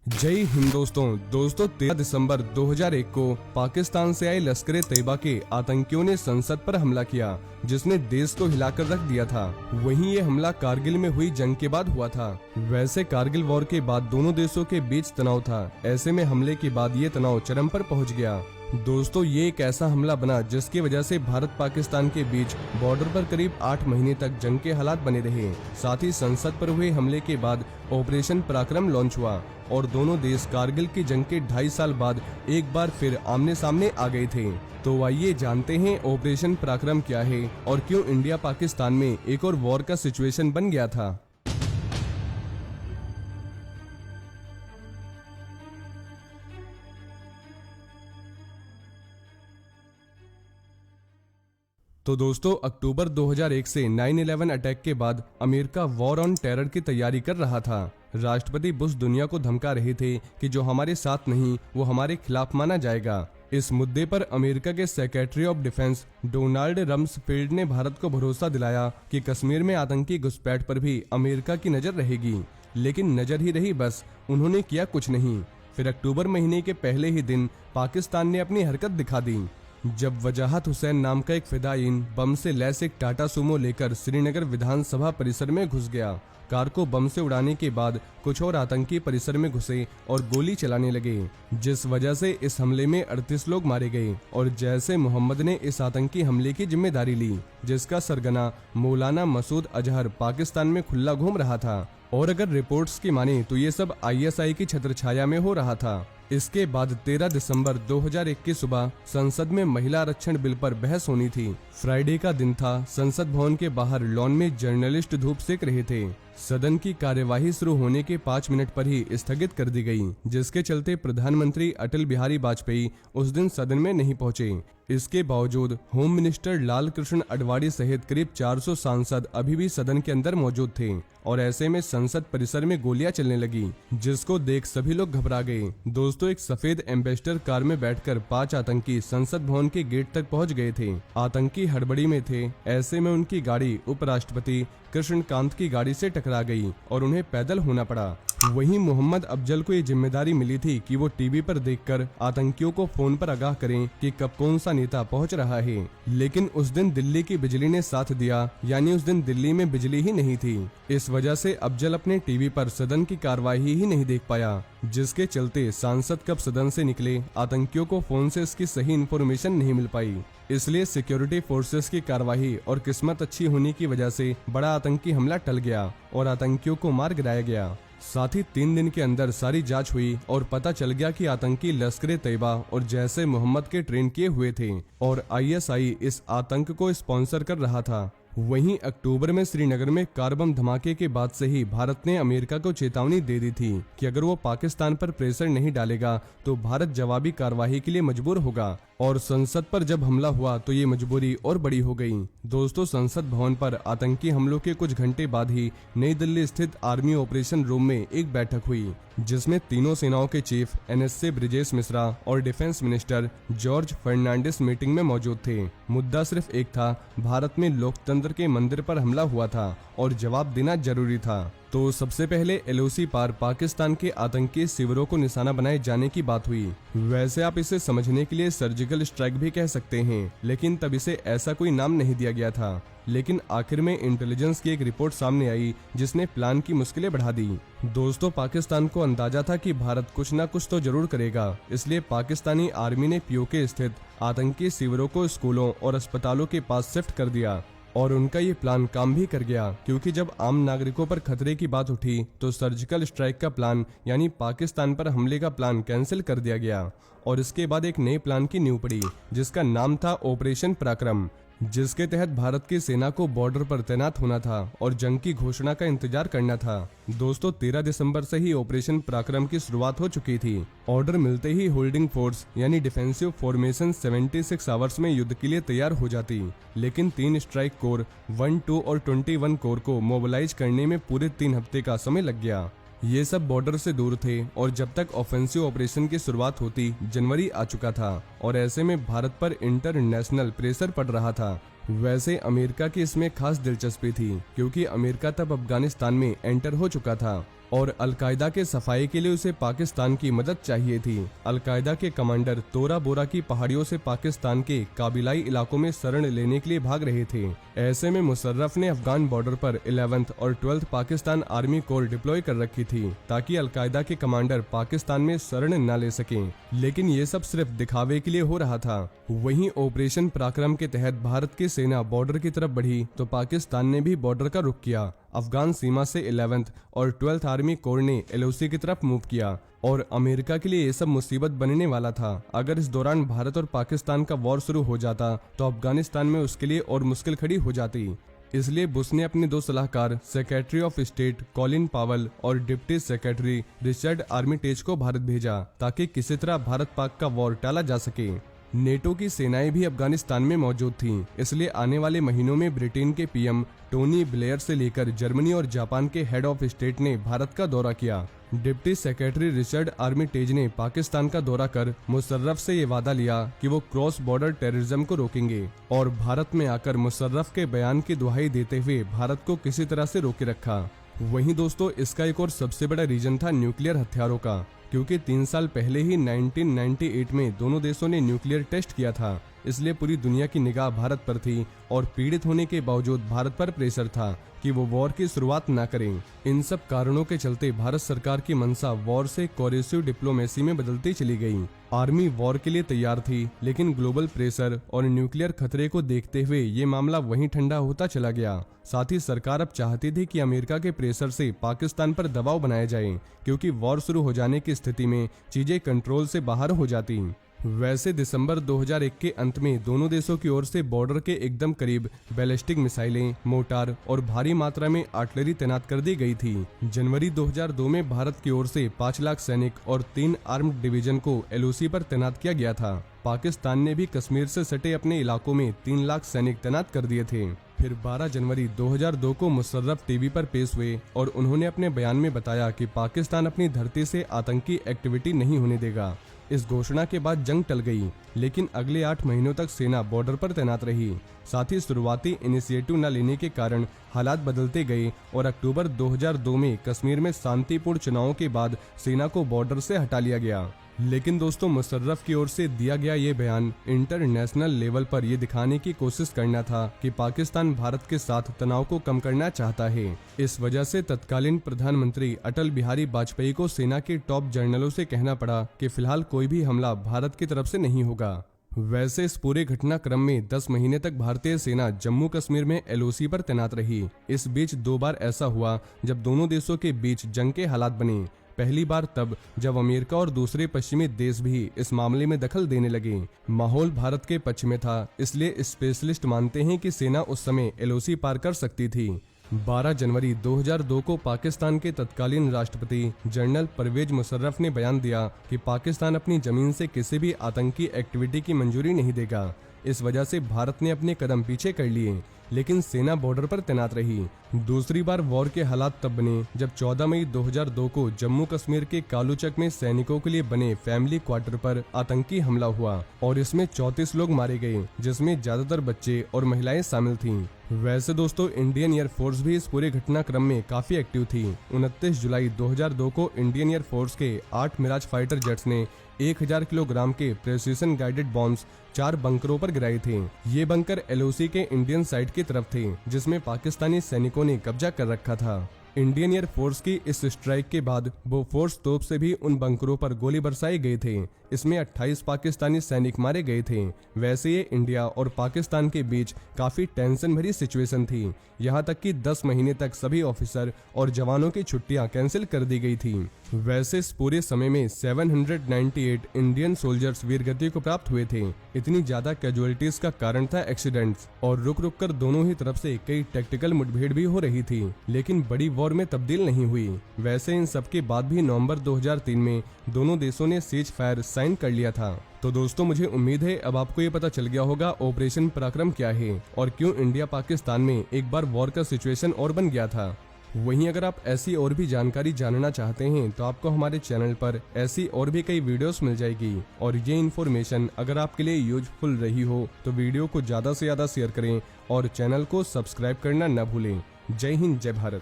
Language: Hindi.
जय हिंद दोस्तों 13 दिसंबर 2001 को पाकिस्तान से आए लश्कर तैयबा के आतंकियों ने संसद पर हमला किया, जिसने देश को हिलाकर रख दिया था। वहीं ये हमला कारगिल में हुई जंग के बाद हुआ था। वैसे कारगिल वॉर के बाद दोनों देशों के बीच तनाव था। ऐसे में हमले के बाद ये तनाव चरम पर पहुंच गया। दोस्तों, ये एक ऐसा हमला बना जिसकी वजह से भारत पाकिस्तान के बीच बॉर्डर पर करीब 8 महीने तक जंग के हालात बने रहे। साथ ही संसद पर हुए हमले के बाद ऑपरेशन पराक्रम लॉन्च हुआ और दोनों देश कारगिल की जंग के 2.5 साल बाद एक बार फिर आमने सामने आ गए थे। तो आइए जानते हैं ऑपरेशन पराक्रम क्या है और क्यों इंडिया पाकिस्तान में एक और वॉर का सिचुएशन बन गया था। तो दोस्तों, अक्टूबर 2001 से 9/11 अटैक के बाद अमेरिका वॉर ऑन टेरर की तैयारी कर रहा था। राष्ट्रपति बुश दुनिया को धमका रहे थे कि जो हमारे साथ नहीं वो हमारे खिलाफ माना जाएगा। इस मुद्दे पर अमेरिका के secretary of defence Donald Rumsfeld ने भारत को भरोसा दिलाया कि कश्मीर में आतंकी घुसपैठ पर भी अमेरिका की नजर रहेगी। लेकिन नजर ही रही बस, उन्होंने किया कुछ नहीं। फिर अक्टूबर महीने के पहले ही दिन पाकिस्तान ने अपनी हरकत दिखा दी, जब वजाहत हुसैन नाम का एक फिदायीन बम से लैस एक टाटा सुमो लेकर श्रीनगर विधानसभा परिसर में घुस गया। कार को बम से उड़ाने के बाद कुछ और आतंकी परिसर में घुसे और गोली चलाने लगे, जिस वजह से इस हमले में 38 लोग मारे गए। और जैसे मोहम्मद ने इस आतंकी हमले की जिम्मेदारी ली, जिसका सरगना मौलाना मसूद अजहर पाकिस्तान में खुला घूम रहा था। और अगर रिपोर्ट्स की माने तो ये सब ISI की छत्रछाया में हो रहा था। इसके बाद 13 दिसंबर 2001 की सुबह संसद में महिला आरक्षण बिल पर बहस होनी थी। फ्राइडे का दिन था। संसद भवन के बाहर लॉन में जर्नलिस्ट धूप सेक रहे थे। सदन की कार्यवाही शुरू होने के 5 मिनट पर ही स्थगित कर दी गई, जिसके चलते प्रधानमंत्री अटल बिहारी वाजपेयी उस दिन सदन में नहीं पहुंचे। इसके बावजूद होम मिनिस्टर लाल कृष्ण आडवाणी सहित करीब 400 सांसद अभी भी सदन के अंदर मौजूद थे। और ऐसे में संसद परिसर में गोलियां चलने लगी, जिसको देख सभी लोग घबरा गए। दोस्तों, एक सफेद एम्बेसडर कार में बैठकर 5 आतंकी संसद भवन के गेट तक पहुंच गए थे। आतंकी हड़बड़ी में थे। ऐसे में उनकी गाड़ी उपराष्ट्रपति कृष्णकांत की गाड़ी से टकरा गई और उन्हें पैदल होना पड़ा। वहीं मोहम्मद अफजल को ये जिम्मेदारी मिली थी कि वो टीवी पर देखकर आतंकियों को फोन पर आगाह करें कि कब कौन सा नेता पहुंच रहा है। लेकिन उस दिन दिल्ली की बिजली ने साथ दिया, यानी उस दिन दिल्ली में बिजली ही नहीं थी। इस वजह से अफजल अपने टीवी पर सदन की कार्यवाही ही नहीं देख पाया, जिसके चलते सांसद कब सदन से निकले, आतंकियों को फोन से इसकी सही इन्फॉर्मेशन नहीं मिल पाई। इसलिए सिक्योरिटी फोर्सेस की कार्यवाही और किस्मत अच्छी होने की वजह से बड़ा आतंकी हमला टल गया और आतंकियों को मार गिराया गया। साथ ही 3 दिन के अंदर सारी जांच हुई और पता चल गया कि आतंकी लश्कर तैयबा और जैसे मोहम्मद के ट्रेन किए हुए थे और ISI इस आतंक को स्पॉन्सर कर रहा था। वहीं अक्टूबर में श्रीनगर में कार बम धमाके के बाद से ही भारत ने अमेरिका को चेतावनी दे दी थी कि अगर वो पाकिस्तान पर प्रेशर नहीं डालेगा तो भारत जवाबी कार्रवाई के लिए मजबूर होगा। और संसद पर जब हमला हुआ तो ये मजबूरी और बड़ी हो गई। दोस्तों, संसद भवन पर आतंकी हमलों के कुछ घंटे बाद ही नई दिल्ली स्थित आर्मी ऑपरेशन रूम में एक बैठक हुई, जिसमें तीनों सेनाओं के चीफ NSA ब्रिजेश मिश्रा और defence minister George Fernandes meeting में मौजूद थे। मुद्दा सिर्फ एक था, भारत में लोकतंत्र के मंदिर पर हमला हुआ था और जवाब देना जरूरी था। तो सबसे पहले LOC पार पाकिस्तान के आतंकी शिविरों को निशाना बनाए जाने की बात हुई। वैसे आप इसे समझने के लिए सर्जिकल स्ट्राइक भी कह सकते हैं, लेकिन तब इसे ऐसा कोई नाम नहीं दिया गया था। लेकिन आखिर में इंटेलिजेंस की एक रिपोर्ट सामने आई जिसने प्लान की मुश्किलें बढ़ा दी। दोस्तों, पाकिस्तान को अंदाजा था कि भारत कुछ न कुछ तो जरूर करेगा, इसलिए पाकिस्तानी आर्मी ने POK स्थित आतंकी शिविरों को स्कूलों और अस्पतालों के पास शिफ्ट कर दिया। और उनका ये प्लान काम भी कर गया, क्योंकि जब आम नागरिकों पर खतरे की बात उठी तो सर्जिकल स्ट्राइक का प्लान यानी पाकिस्तान पर हमले का प्लान कैंसिल कर दिया गया। और इसके बाद एक नए प्लान की नींव पड़ी, जिसका नाम था ऑपरेशन पराक्रम, जिसके तहत भारत की सेना को बॉर्डर पर तैनात होना था और जंग की घोषणा का इंतजार करना था। दोस्तों, 13 दिसंबर से ही ऑपरेशन पराक्रम की शुरुआत हो चुकी थी। ऑर्डर मिलते ही होल्डिंग फोर्स यानी डिफेंसिव फॉर्मेशन 76 आवर्स में युद्ध के लिए तैयार हो जाती। लेकिन 3 स्ट्राइक कोर 1, 2 और 21 कोर को मोबिलाइज करने में पूरे 3 हफ्ते का समय लग गया। ये सब बॉर्डर से दूर थे और जब तक ऑफेंसिव ऑपरेशन की शुरुआत होती जनवरी आ चुका था और ऐसे में भारत पर इंटरनेशनल प्रेशर पड़ रहा था। वैसे अमेरिका की इसमें खास दिलचस्पी थी क्योंकि अमेरिका तब अफगानिस्तान में एंटर हो चुका था और अलकायदा के सफाई के लिए उसे पाकिस्तान की मदद चाहिए थी। अलकायदा के कमांडर तोरा बोरा की पहाड़ियों से पाकिस्तान के काबिलाई इलाकों में शरण लेने के लिए भाग रहे थे। ऐसे में मुशर्रफ ने अफगान बॉर्डर पर 11th और 12th Pakistan army core deploy कर रखी थी ताकि अलकायदा के कमांडर पाकिस्तान में शरण न ले सकें। लेकिन ये सब सिर्फ दिखावे के लिए हो रहा था। वहीं ऑपरेशन पराक्रम के तहत भारत की सेना बॉर्डर की तरफ बढ़ी तो पाकिस्तान ने भी बॉर्डर का रुख किया। अफगान सीमा से 11th और 12th आर्मी कोर ने LOC की तरफ मूव किया और अमेरिका के लिए ये सब मुसीबत बनने वाला था। अगर इस दौरान भारत और पाकिस्तान का वॉर शुरू हो जाता तो अफगानिस्तान में उसके लिए और मुश्किल खड़ी हो जाती। इसलिए बुश ने अपने 2 सलाहकार सेक्रेटरी ऑफ स्टेट कॉलिन पावल और डिप्टी सेक्रेटरी रिचर्ड आर्मिटेज को भारत भेजा ताकि किसी तरह भारत पाक का वॉर टाला जा सके। नेटो की सेनाएं भी अफगानिस्तान में मौजूद थीं, इसलिए आने वाले महीनों में ब्रिटेन के PM टोनी ब्लेयर से लेकर जर्मनी और जापान के हेड ऑफ स्टेट ने भारत का दौरा किया। डिप्टी सेक्रेटरी रिचर्ड आर्मिटेज ने पाकिस्तान का दौरा कर मुशर्रफ से ये वादा लिया कि वो क्रॉस बॉर्डर टेररिज्म को रोकेंगे और भारत में आकर मुशर्रफ के बयान की दुहाई देते हुए भारत को किसी तरह से रोके रखा। वहीं दोस्तों, इसका एक और सबसे बड़ा रीजन था न्यूक्लियर हथियारों का, क्योंकि 3 साल पहले ही 1998 में दोनों देशों ने न्यूक्लियर टेस्ट किया था। इसलिए पूरी दुनिया की निगाह भारत पर थी और पीड़ित होने के बावजूद भारत पर प्रेशर था कि वो वॉर की शुरुआत ना करें। इन सब कारणों के चलते भारत सरकार की मंशा वॉर से कोऑपरेटिव डिप्लोमेसी में बदलती चली गई। आर्मी वॉर के लिए तैयार थी, लेकिन ग्लोबल प्रेशर और न्यूक्लियर खतरे को देखते हुए ये मामला वहीं ठंडा होता चला गया। साथ ही सरकार अब चाहती थी कि अमेरिका के प्रेशर से पाकिस्तान पर दबाव बनाया जाए, क्योंकि वॉर शुरू हो जाने की स्थिति में चीजें कंट्रोल से बाहर हो जाती। वैसे दिसंबर 2001 के अंत में दोनों देशों की ओर से बॉर्डर के एकदम करीब बैलिस्टिक मिसाइलें, मोर्टार और भारी मात्रा में आर्टिलरी तैनात कर दी गई थी। जनवरी 2002 में भारत की ओर से 5 लाख सैनिक और 3 आर्म्ड डिवीजन को LOC पर तैनात किया गया था। पाकिस्तान ने भी कश्मीर से सटे अपने इलाकों में 3 लाख सैनिक तैनात कर दिए थे। फिर 12 जनवरी 2002 को मुशर्रफ टीवी पर पेश हुए और उन्होंने अपने बयान में बताया कि पाकिस्तान अपनी धरती से आतंकी एक्टिविटी नहीं होने देगा। इस घोषणा के बाद जंग टल गई, लेकिन अगले 8 महीनों तक सेना बॉर्डर पर तैनात रही। साथ ही शुरुआती इनिशिएटिव न लेने के कारण हालात बदलते गए और अक्टूबर 2002 में कश्मीर में शांतिपूर्ण चुनावों के बाद सेना को बॉर्डर से हटा लिया गया। लेकिन दोस्तों, मुशर्रफ की ओर से दिया गया ये बयान इंटरनेशनल लेवल पर ये दिखाने की कोशिश करना था कि पाकिस्तान भारत के साथ तनाव को कम करना चाहता है। इस वजह से तत्कालीन प्रधानमंत्री अटल बिहारी वाजपेयी को सेना के टॉप जनरलों से कहना पड़ा कि फिलहाल कोई भी हमला भारत की तरफ से नहीं होगा। वैसे इस पूरे घटनाक्रम में 10 महीने तक भारतीय सेना जम्मू कश्मीर में LOC पर तैनात रही। इस बीच 2 बार ऐसा हुआ जब दोनों देशों के बीच जंग के हालात बने। पहली बार तब जब अमेरिका और दूसरे पश्चिमी देश भी इस मामले में दखल देने लगे। माहौल भारत के पक्ष में था, इसलिए स्पेशलिस्ट मानते हैं कि सेना उस समय LOC पार कर सकती थी। 12 जनवरी 2002 को पाकिस्तान के तत्कालीन राष्ट्रपति जनरल परवेज मुशर्रफ ने बयान दिया कि पाकिस्तान अपनी जमीन से किसी भी आतंकी एक्टिविटी की मंजूरी नहीं देगा। इस वजह से भारत ने अपने कदम पीछे कर लिए, लेकिन सेना बॉर्डर पर तैनात रही। दूसरी बार वॉर के हालात तब बने जब 14 मई 2002 को जम्मू कश्मीर के कालूचक में सैनिकों के लिए बने फैमिली क्वार्टर पर आतंकी हमला हुआ और इसमें 34 लोग मारे गए, जिसमें ज्यादातर बच्चे और महिलाएं शामिल थीं। वैसे दोस्तों, इंडियन एयरफोर्स भी इस पूरे घटनाक्रम में काफी एक्टिव थी। 29 जुलाई 2002 को इंडियन एयरफोर्स के 8 मिराज फाइटर जेट्स ने 1000 किलोग्राम के प्रेसिशन गाइडेड बॉम्ब्स 4 बंकरों पर गिराए थे। ये बंकर LOC के इंडियन साइड की तरफ थे, जिसमें पाकिस्तानी सैनिकों ने कब्जा कर रखा था। इंडियन एयरफोर्स की इस स्ट्राइक के बाद बोफोर्स तोप से भी उन बंकरों पर गोली बरसाए गए थे। इसमें 28 पाकिस्तानी सैनिक मारे गए थे। वैसे ये इंडिया और पाकिस्तान के बीच काफी टेंशन भरी सिचुएशन थी, यहाँ तक कि 10 महीने तक सभी ऑफिसर और जवानों की छुट्टियां कैंसिल कर दी गई थी। वैसे इस पूरे समय में 798 इंडियन सोल्जर्स वीरगति को प्राप्त हुए थे। इतनी ज्यादा कैजुअलिटीज का कारण था एक्सीडेंट्स, और रुक रुक कर दोनों ही तरफ से कई टैक्टिकल मुठभेड़ भी हो रही थी, लेकिन बड़ी वॉर में तब्दील नहीं हुई। वैसे इन सब के बाद भी नवंबर 2003 में दोनों देशों ने सीज फायर साइन कर लिया था। तो दोस्तों, मुझे उम्मीद है अब आपको ये पता चल गया होगा ऑपरेशन पराक्रम क्या है और क्यों इंडिया पाकिस्तान में एक बार वॉर का सिचुएशन और बन गया था। वहीं अगर आप ऐसी और भी जानकारी जानना चाहते हैं तो आपको हमारे चैनल पर ऐसी और भी कई वीडियोस मिल जाएगी, और ये इन्फॉर्मेशन अगर आपके लिए यूजफुल रही हो तो वीडियो को ज्यादा से ज्यादा शेयर करें और चैनल को सब्सक्राइब करना न भूलें। जय हिंद, जय भारत।